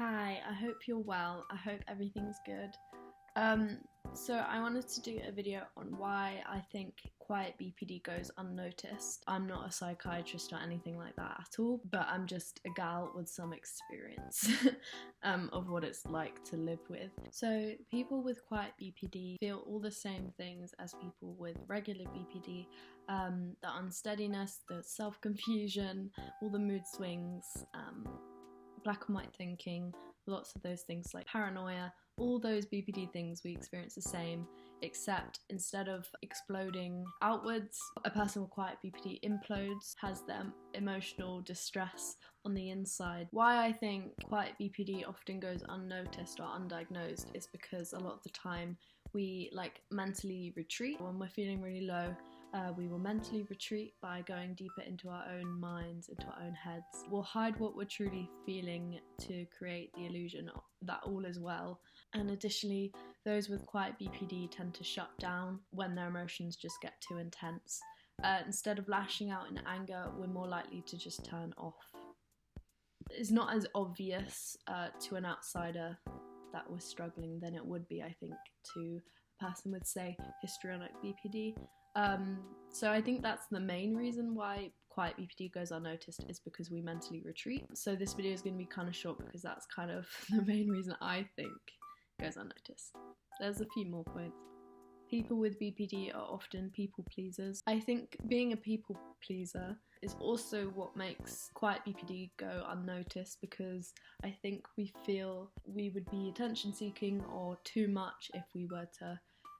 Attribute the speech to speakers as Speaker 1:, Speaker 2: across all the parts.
Speaker 1: Hi, I hope you're well. I hope everything's good. So I wanted to do a video on why I think Quiet BPD goes unnoticed. I'm not a psychiatrist or anything like that at all, but I'm just a gal with some experience of what it's like to live with. So people with Quiet BPD feel all the same things as people with regular BPD. The unsteadiness, the self-confusion, all the mood swings, black and white thinking, lots of those things like paranoia, all those BPD things we experience the same, except instead of exploding outwards, a person with Quiet BPD implodes, has their emotional distress on the inside. Why I think Quiet BPD often goes unnoticed or undiagnosed is because a lot of the time we mentally retreat. When we're feeling really low, we will mentally retreat by going deeper into our own minds, into our own heads. We'll hide what we're truly feeling to create the illusion that all is well. And additionally, those with Quiet BPD tend to shut down when their emotions just get too intense. Instead of lashing out in anger, we're more likely to just turn off. It's not as obvious to an outsider that we're struggling than it would be, I think, to a person with, say, histrionic BPD. So I think that's the main reason why Quiet BPD goes unnoticed, is because we mentally retreat. So this video is going to be kind of short because that's kind of the main reason I think it goes unnoticed. There's a few more points. People with BPD are often people pleasers. I think being a people pleaser is also what makes Quiet BPD go unnoticed, because I think we feel we would be attention seeking or too much if we were to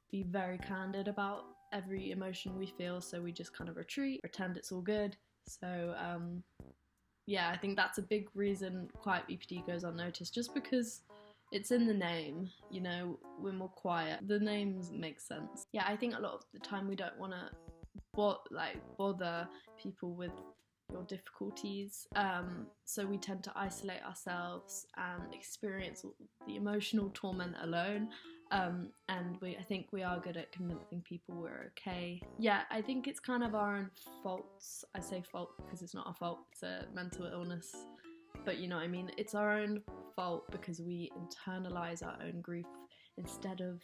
Speaker 1: be very candid about every emotion we feel, so we just kind of retreat, pretend it's all good. So yeah, I think that's a big reason Quiet BPD goes unnoticed, just because it's in the name, you know, we're more quiet. The names make sense. Yeah, I think a lot of the time we don't want to bother people with your difficulties, so we tend to isolate ourselves and experience the emotional torment alone. And I think we are good at convincing people we're okay. Yeah, I think it's kind of our own faults. I say fault because it's not our fault, it's a mental illness. But you know what I mean? It's our own fault because we internalize our own grief instead of,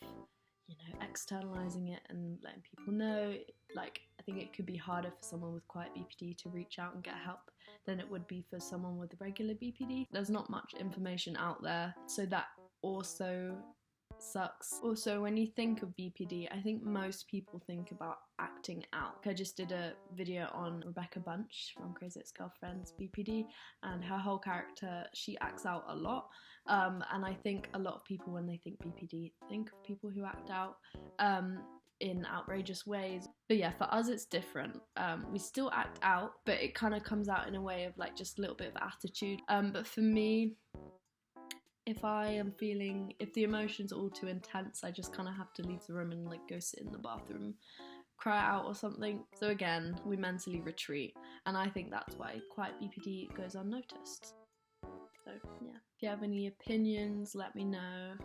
Speaker 1: you know, externalizing it and letting people know. I think it could be harder for someone with Quiet BPD to reach out and get help than it would be for someone with regular BPD. There's not much information out there, so that also sucks. Also, when you think of BPD, I think most people think about acting out. I just did a video on Rebecca Bunch from Crazy Ex-Girlfriend's BPD, and her whole character, she acts out a lot. And I think a lot of people, when they think BPD, think of people who act out in outrageous ways. But yeah, for us it's different. We still act out, but it kind of comes out in a way of just a little bit of attitude. But for me, if the emotion's all too intense, I just kind of have to leave the room and go sit in the bathroom, cry out or something. So again, we mentally retreat, and I think that's why Quiet BPD goes unnoticed. So yeah, if you have any opinions, let me know.